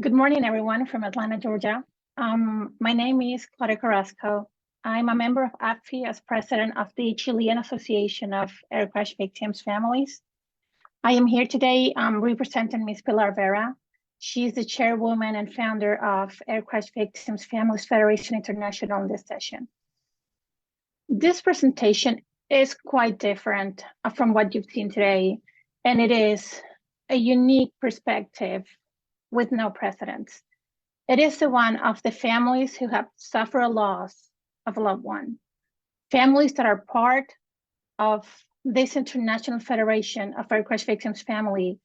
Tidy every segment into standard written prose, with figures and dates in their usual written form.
Good morning, everyone from Atlanta, Georgia. My name is Claudia Carrasco. I'm a member of ACVFFI as president of the Chilean Association of Air Crash Victims' Families. I am here today representing Ms. Pilar Vera. She's the chairwoman and founder of Air Crash Victims' Families Federation International in this session. This presentation is quite different from what you've seen today, and it is a unique perspective with no precedents. It is the one of the families who have suffered a loss of a loved one, families that are part of this International Federation of Air Crash Victims Family,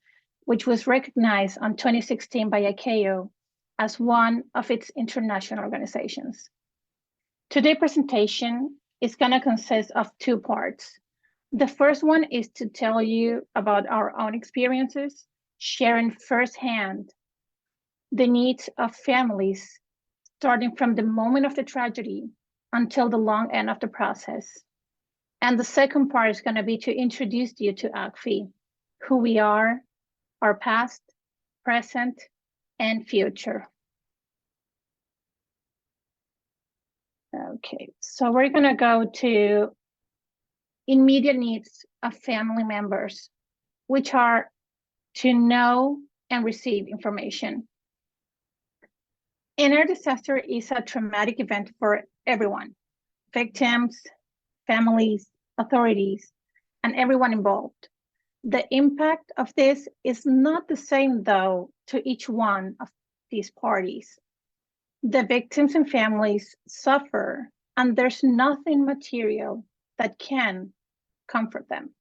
which was recognized in 2016 by ICAO as one of its international organizations. Today's presentation is going to consist of two parts. The first one is to tell you about our own experiences, sharing firsthand the needs of families, starting from the moment of the tragedy until the long end of the process. And the second part is going to be to introduce you to ACVFFI, who we are, our past, present, and future. Okay, so we're going to go to immediate needs of family members, which are to know and receive information. An air disaster is a traumatic event for everyone, victims, families, authorities, and everyone involved. The impact of this is not the same, though, to each one of these parties. The victims and families suffer, and there's nothing material that can comfort them.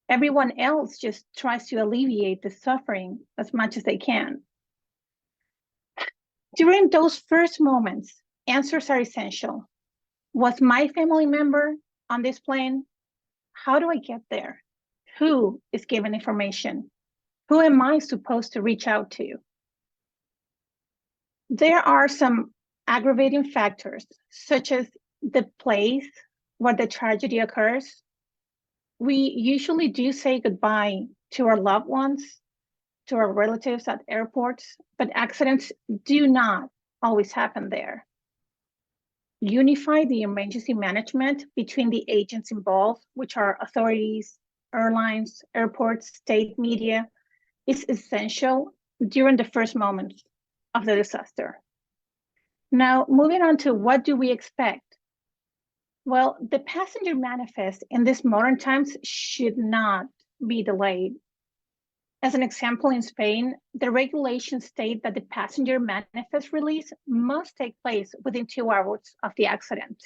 Everyone else just tries to alleviate the suffering as much as they can. During those first moments, answers are essential. Was my family member on this plane? How do I get there? Who is given information? Who am I supposed to reach out to? There are some aggravating factors, such as the place where the tragedy occurs. We usually do say goodbye to our loved ones, to our relatives at airports, but accidents do not always happen there. Unify the emergency management between the agents involved, which are authorities, airlines, airports, state media, is essential during the first moments of the disaster. Now, moving on to what do we expect? Well, the passenger manifest in these modern times should not be delayed. As an example, in Spain, the regulations state that the passenger manifest release must take place within 2 hours of the accident.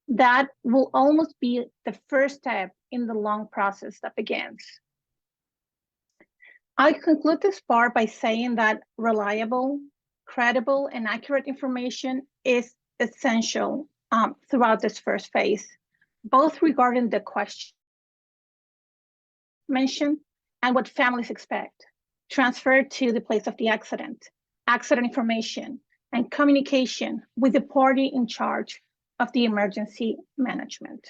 That will almost be the first step in the long process that begins. I conclude this part by saying that reliable, credible, and accurate information is essential throughout this first phase, both regarding the question mentioned and what families expect, transferred to the place of the accident, accident information, and communication with the party in charge of the emergency management.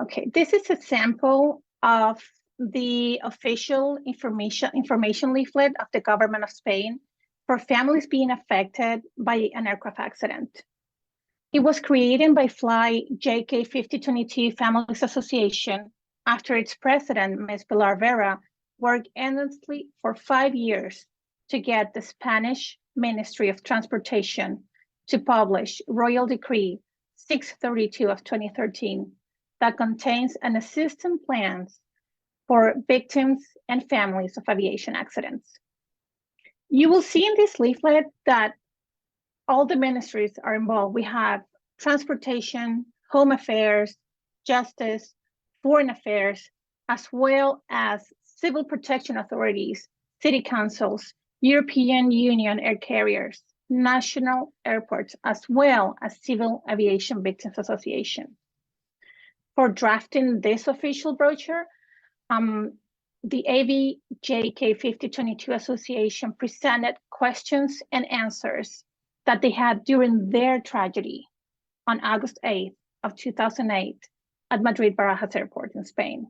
Okay, this is a sample of the official information leaflet of the government of Spain for families being affected by an aircraft accident. It was created by Fly JK 5022 Families Association after its president, Ms. Pilar Vera, worked endlessly for 5 years to get the Spanish Ministry of Transportation to publish Royal Decree 632 of 2013 that contains an assistance plan for victims and families of aviation accidents. You will see in this leaflet that all the ministries are involved. We have transportation, home affairs, justice, foreign affairs, as well as civil protection authorities, city councils, European Union air carriers, national airports, as well as Civil Aviation Victims Association. For drafting this official brochure, the AVJK 5022 Association presented questions and answers that they had during their tragedy on August 8th of 2008 at Madrid Barajas Airport in Spain.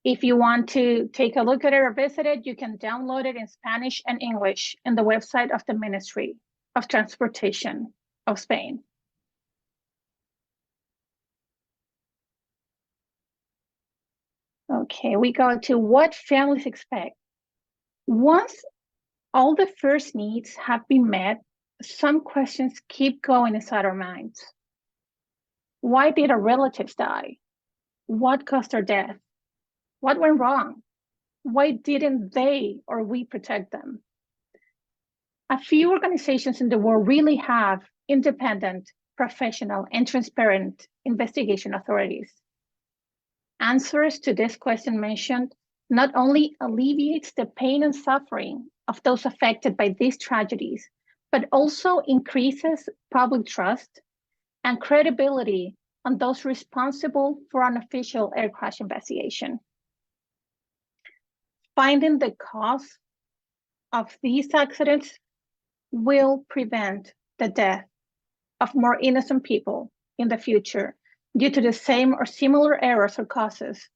If you want to take a look at it or visit it, you can download it in Spanish and English in the website of the Ministry of Transportation of Spain. Okay, we go to what families expect. Once all the first needs have been met, some questions keep going inside our minds. Why did our relatives die? What caused their death? What went wrong? Why didn't they or we protect them? A few organizations in the world really have independent, professional, and transparent investigation authorities. Answers to this question mentioned not only alleviates the pain and suffering of those affected by these tragedies, but also increases public trust and credibility on those responsible for an official air crash investigation. Finding the cause of these accidents will prevent the death of more innocent people in the future due to the same or similar errors or causes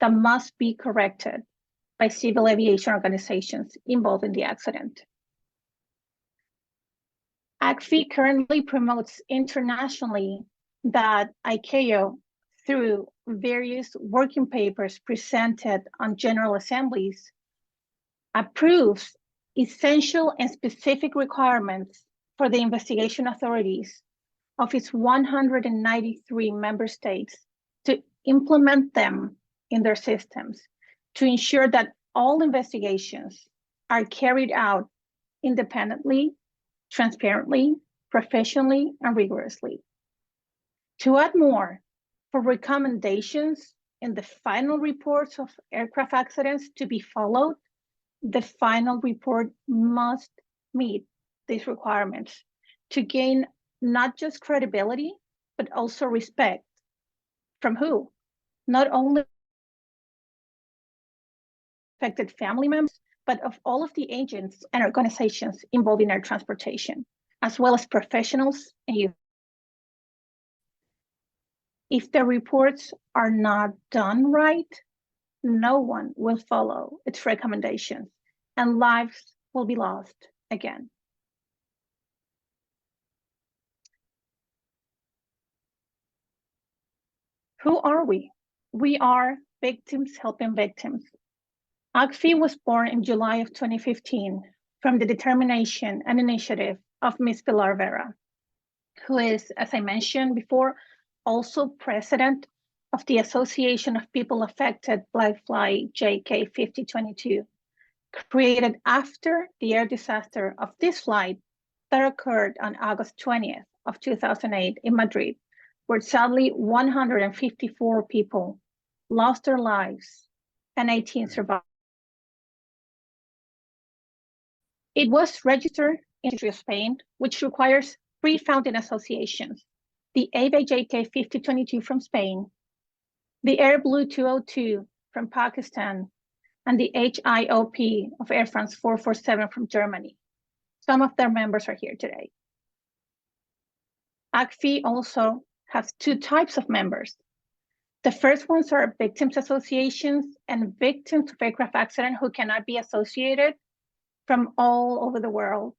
that must be corrected by civil aviation organizations involved in the accident. ACVFFI currently promotes internationally that ICAO, through various working papers presented on General Assemblies, approves essential and specific requirements for the investigation authorities of its 193 member states to implement them in their systems to ensure that all investigations are carried out independently, transparently, professionally, and rigorously. To add more, for recommendations in the final reports of aircraft accidents to be followed, the final report must meet these requirements to gain not just credibility, but also respect. From who? Not only affected family members, but of all of the agents and organizations involved in air transportation, as well as professionals and youth. If the reports are not done right, no one will follow its recommendations and lives will be lost again. Who are we? We are victims helping victims. ACVFFI was born in July of 2015 from the determination and initiative of Ms. Pilar Vera, who is, as I mentioned before, also president of the Association of People Affected by Flight JK5022, created after the air disaster of this flight that occurred on August 20th of 2008 in Madrid, where sadly 154 people lost their lives and 18 survived. It was registered in Spain, which requires three founding associations: the AVJK 5022 from Spain, the Air Blue 202 from Pakistan, and the HIOP of Air France 447 from Germany. Some of their members are here today. ACVFFI also has two types of members. The first ones are victims associations and victims of aircraft accident who cannot be associated from all over the world,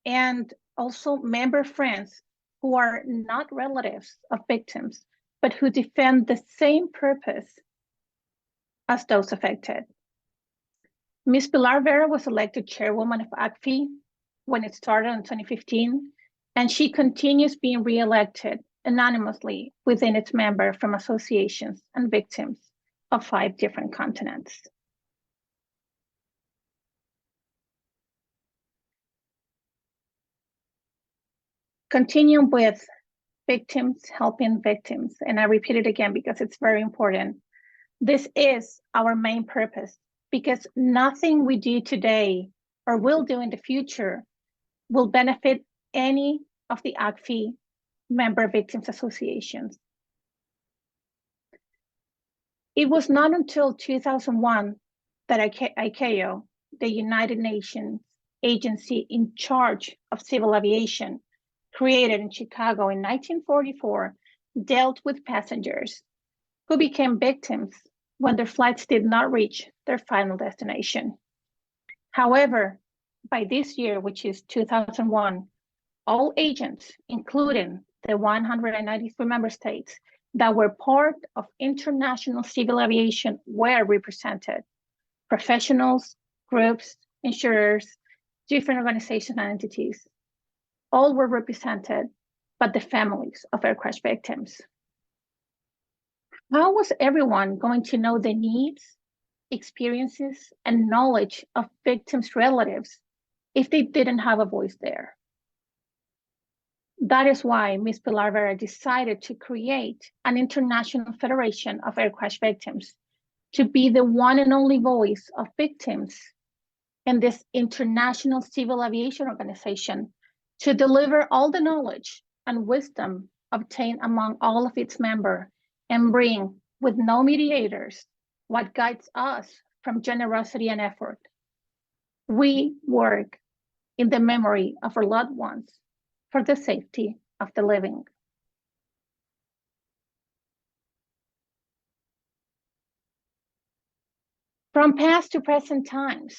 and also member friends who are not relatives of victims, but who defend the same purpose as those affected. Ms. Pilar Vera was elected chairwoman of ACVFFI when it started in 2015, and she continues being re-elected anonymously within its members from associations and victims of 5 different continents. Continuing with victims helping victims, and I repeat it again because it's very important. This is our main purpose, because nothing we do today or will do in the future will benefit any of the ACVFFI member victims associations. It was not until 2001 that ICAO, the United Nations agency in charge of civil aviation, created in Chicago in 1944, dealt with passengers who became victims when their flights did not reach their final destination. However, by this year, which is 2001, all agents, including the 193 member states that were part of international civil aviation, were represented. Professionals, groups, insurers, different organizations and entities, all were represented, but the families of air crash victims. How was everyone going to know the needs, experiences, and knowledge of victims' relatives if they didn't have a voice there? That is why Ms. Pilar Vera decided to create an international federation of air crash victims to be the one and only voice of victims in this international civil aviation organization, to deliver all the knowledge and wisdom obtained among all of its members and bring, with no mediators, what guides us from generosity and effort. We work in the memory of our loved ones for the safety of the living. From past to present times,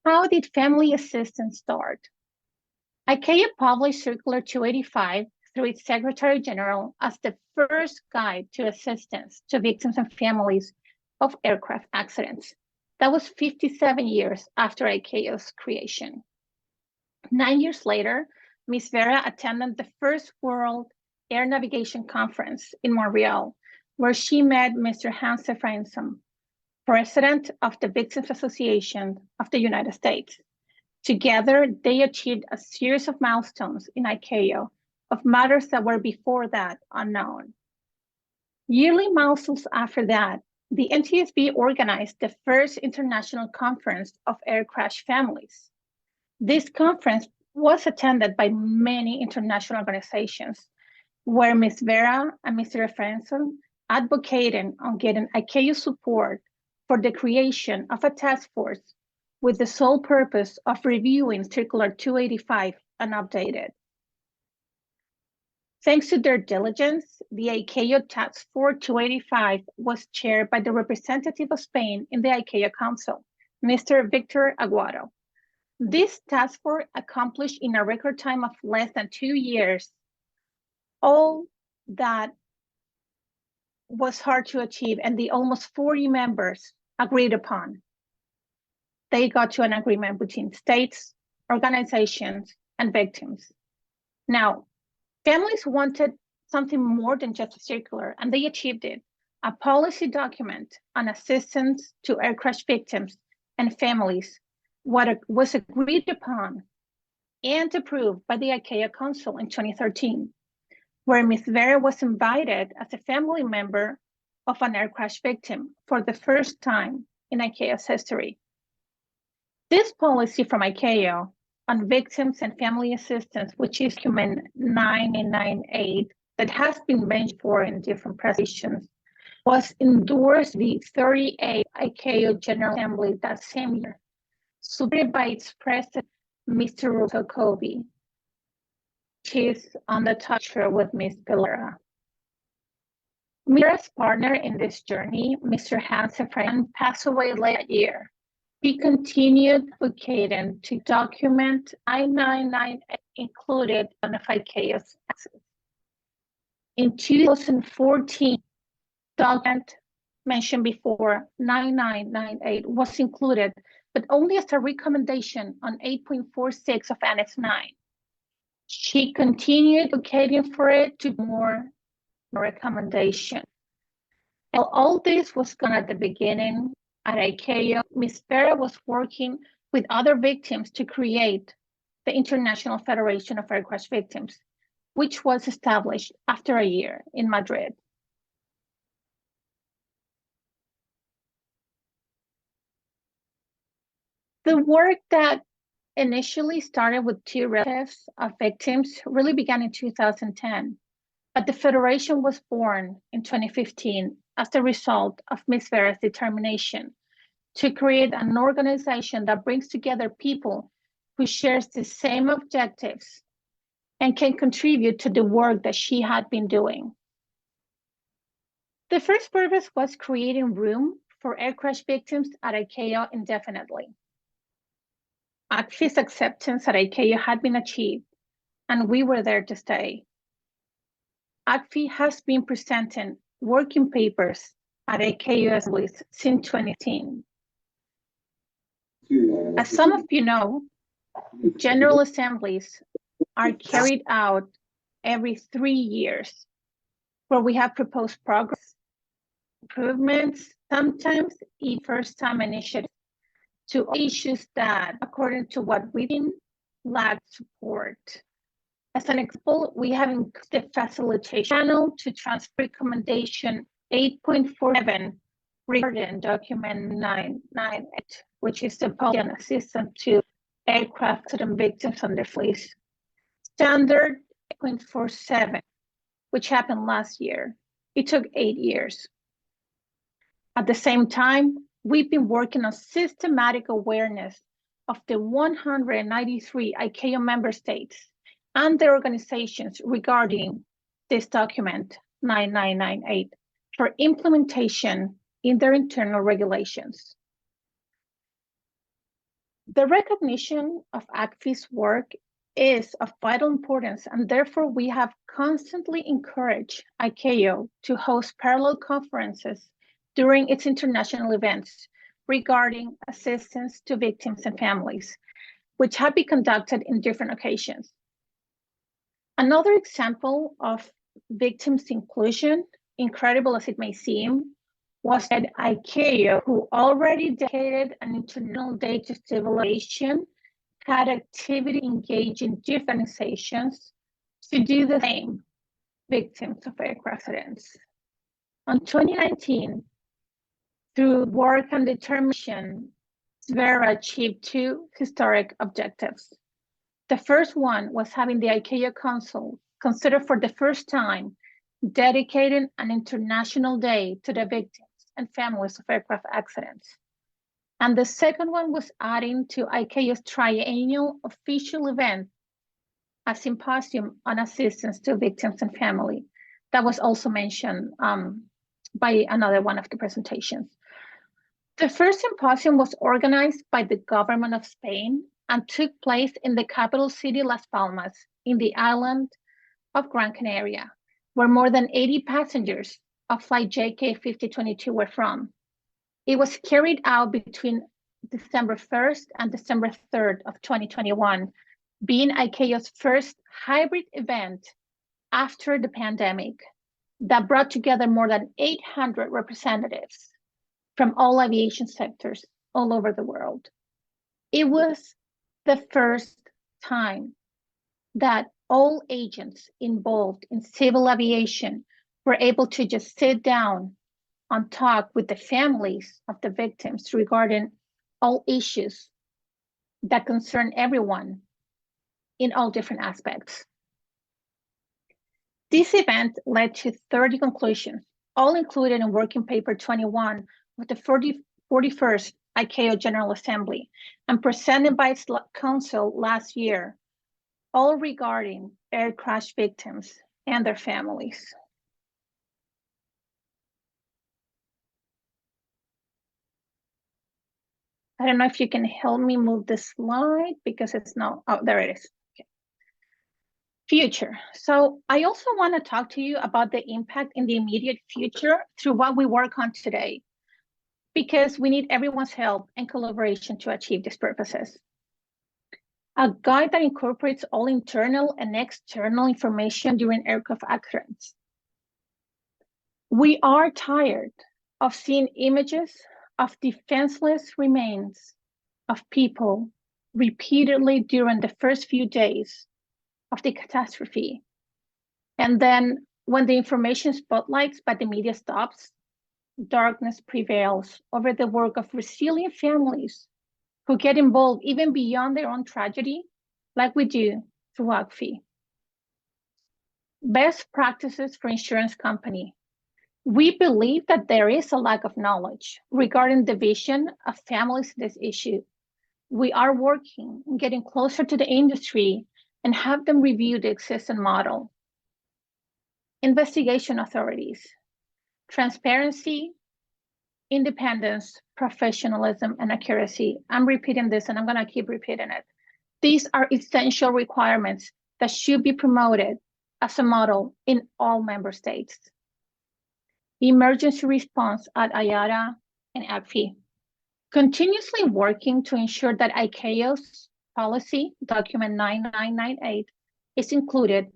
how did family assistance start? ICAO published Circular 285 through its Secretary General as the first guide to assistance to victims and families of aircraft accidents. That was 57 years after ICAO's creation. 9 years later, Ms. Vera attended the first World Air Navigation Conference in Montreal, where she met Mr. Hans Ephraimson, President of the Victims Association of the United States. Together, they achieved a series of milestones in ICAO of matters that were before that unknown. Yearly milestones after that, the NTSB organized the first International Conference of Air Crash Families. This conference was attended by many international organizations, where Ms. Vera and Mr. Ephraimson advocated on getting ICAO support for the creation of a task force with the sole purpose of reviewing Circular 285 and update it. Thanks to their diligence, the ICAO Task Force 285 was chaired by the representative of Spain in the ICAO Council, Mr. Victor Aguado. This task force accomplished in a record time of less than 2 years all that was hard to achieve, and the almost 40 members agreed upon. They got to an agreement between states, organizations, and victims. Now, families wanted something more than just a circular, and they achieved it, a policy document on assistance to air crash victims and families, what was agreed upon and approved by the ICAO Council in 2013, where Ms. Vera was invited as a family member of an air crash victim for the first time in ICAO's history. This policy from ICAO on victims and family assistance, which is document 998, that has been mentioned for in different presentations, was endorsed the 38th ICAO General Assembly that same year, supported by its president, Mr. Russell Covey, which is on the touch with Ms. Pilar. Mira's partner in this journey, Mr. Hans Ephraimson, passed away late that year. He continued advocating to document 999 included on the ICAO's access. In 2014, document mentioned before, 9998, was included, but only as a recommendation on 8.46 of Annex 9. She continued advocating for it to more recommendation. And all this was done at the beginning at ICAO. Ms. Vera was working with other victims to create the International Federation of Air Crash Victims, which was established after a year in Madrid. The work that initially started with 2 relatives of victims really began in 2010, but the Federation was born in 2015 as the result of Ms. Vera's determination to create an organization that brings together people who shares the same objectives and can contribute to the work that she had been doing. The first purpose was creating room for air crash victims at ICAO indefinitely. ACVFFI's acceptance at ICAO had been achieved, and we were there to stay. ACVFFI has been presenting working papers at ICAO assemblies since 2010. As some of you know, General Assemblies are carried out every 3 years, where we have proposed progress, improvements, sometimes first-time initiatives to issues that, according to what we've been, lack support. As an example, we have increased the facilitation channel to transfer recommendation 8.47 regarding document 998, which is the policy and assistance to aircraft accident victims and their fleets. Standard 8.47, which happened last year. It took 8 years. At the same time, we've been working on systematic awareness of the 193 ICAO member states and their organizations regarding this document 9998 for implementation in their internal regulations. The recognition of ACVFFI's work is of vital importance, and therefore we have constantly encouraged ICAO to host parallel conferences during its international events regarding assistance to victims and families, which have been conducted in different occasions. Another example of victims' inclusion, incredible as it may seem, was that ICAO, who already dedicated an International Day to Civil Aviation, had activity engaging different organizations to do the same, victims of aircraft accidents. In 2019, through work and determination, Vera achieved 2 historic objectives. The first one was having the ICAO Council consider for the first time dedicating an International Day to the victims and families of aircraft accidents. And the second one was adding to ICAO's triennial official event a symposium on assistance to victims and family. That was also mentioned by another one of the presentations. The first symposium was organized by the government of Spain and took place in the capital city, Las Palmas, in the island of Gran Canaria, where more than 80 passengers of flight JK 5022 were from. It was carried out between December 1st and December 3rd of 2021, being ICAO's first hybrid event after the pandemic that brought together more than 800 representatives from all aviation sectors all over the world. It was the first time that all agents involved in civil aviation were able to just sit down and talk with the families of the victims regarding all issues that concern everyone in all different aspects. This event led to 30 conclusions, all included in Working Paper 21 of the 41st ICAO General Assembly and presented by its council last year, all regarding air crash victims and their families. I don't know if you can help me move the slide because it's not, oh, there it is. Okay. Future. So I also want to talk to you about the impact in the immediate future through what we work on today, because we need everyone's help and collaboration to achieve these purposes. A guide that incorporates all internal and external information during aircraft accidents. We are tired of seeing images of defenseless remains of people repeatedly during the first few days of the catastrophe. And then when the information spotlights by the media stops, darkness prevails over the work of resilient families who get involved even beyond their own tragedy, like we do through ACVFFI. Best practices for insurance company. We believe that there is a lack of knowledge regarding the vision of families in this issue. We are working on getting closer to the industry and have them review the existing model. Investigation authorities. Transparency independence, professionalism, and accuracy. I'm repeating this and I'm gonna keep repeating it. These are essential requirements that should be promoted as a model in all member states. Emergency response at IATA and ACVFFI. Continuously working to ensure that ICAO's policy, document 9998, is included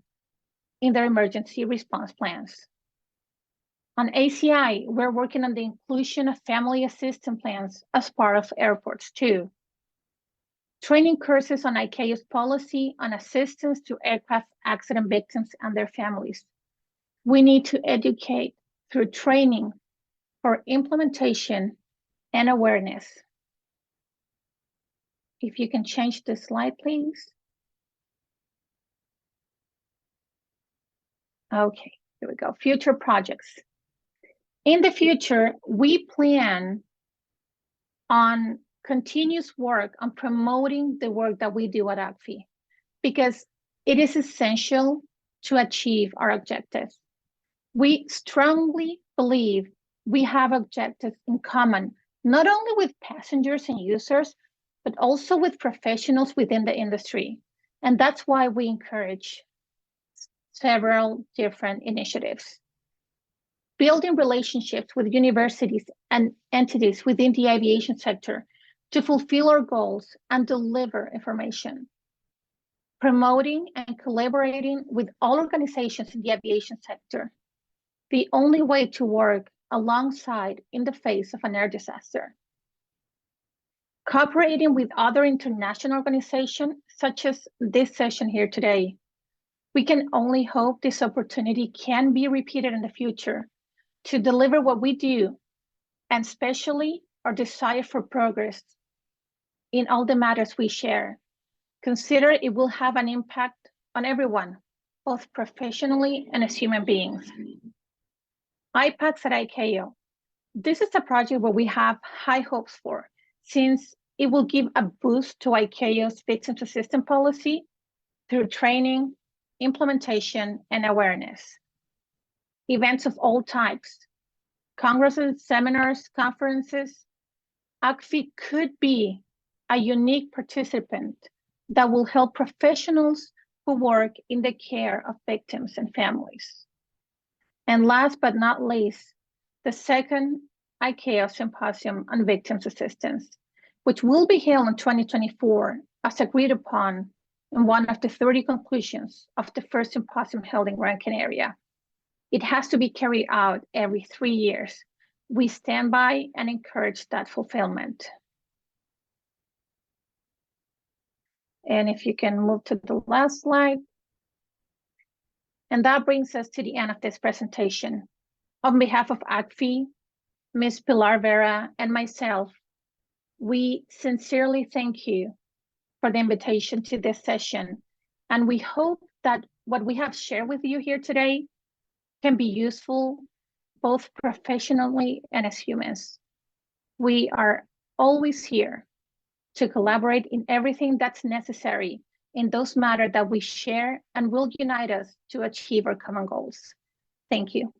in their emergency response plans. On ACI, we're working on the inclusion of family assistance plans as part of airports too. Training courses on ICAO's policy on assistance to aircraft accident victims and their families. We need to educate through training for implementation and awareness. If you can change the slide, please. Okay, here we go. Future projects. In the future, we plan on continuous work on promoting the work that we do at ACVFFI because it is essential to achieve our objectives. We strongly believe we have objectives in common, not only with passengers and users, but also with professionals within the industry. And that's why we encourage several different initiatives. Building relationships with universities and entities within the aviation sector to fulfill our goals and deliver information. Promoting and collaborating with all organizations in the aviation sector. The only way to work alongside in the face of an air disaster. Cooperating with other international organizations, such as this session here today. We can only hope this opportunity can be repeated in the future to deliver what we do, and especially our desire for progress in all the matters we share. Consider it will have an impact on everyone, both professionally and as human beings. IPACs at ICAO. This is a project where we have high hopes for, since it will give a boost to ICAO's victims assistance policy through training, implementation, and awareness. Events of all types, congresses, seminars, conferences. ACVFFI could be a unique participant that will help professionals who work in the care of victims and families. And last but not least, the second ICAO Symposium on Victims Assistance, which will be held in 2024 as agreed upon in one of the 30 conclusions of the first symposium held in Gran Canaria. It has to be carried out every 3 years. We stand by and encourage that fulfillment. And if you can move to the last slide. And that brings us to the end of this presentation. On behalf of ACVFFI, Ms. Pilar Vera, and myself, we sincerely thank you for the invitation to this session. And we hope that what we have shared with you here today can be useful both professionally and as humans. We are always here to collaborate in everything that's necessary in those matters that we share and will unite us to achieve our common goals. Thank you.